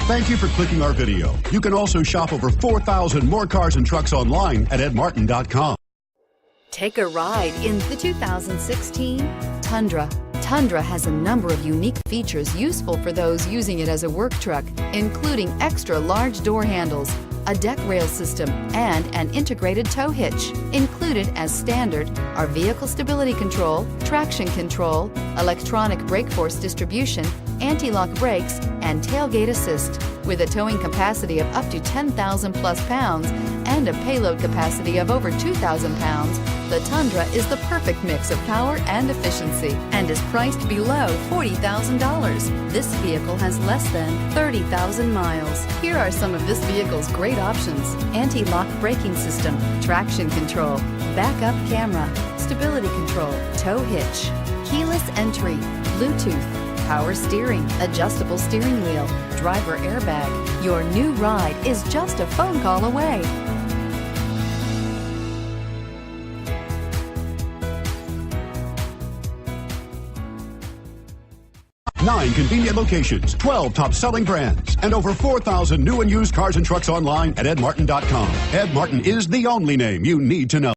Thank you for clicking our video. You can also shop over 4,000 more cars and trucks online at edmartin.com. Take a ride in the 2016 Tundra. Tundra has a number of unique features useful for those using it as a work truck, including extra large door handles, a deck rail system, and an integrated tow hitch. Included as standard are vehicle stability control, traction control, electronic brake force distribution, anti-lock brakes, and tailgate assist. With a towing capacity of up to 10,000 plus pounds and a payload capacity of over 2,000 pounds, the Tundra is the perfect mix of power and efficiency and is priced below $40,000. This vehicle has less than 30,000 miles. Here are some of this vehicle's great options: anti-lock braking system, traction control, backup camera, stability control, tow hitch, keyless entry, Bluetooth, power steering, adjustable steering wheel, driver airbag. Your new ride is just a phone call away. 9 convenient locations, 12 top-selling brands, and over 4,000 new and used cars and trucks online at edmartin.com. Ed Martin is the only name you need to know.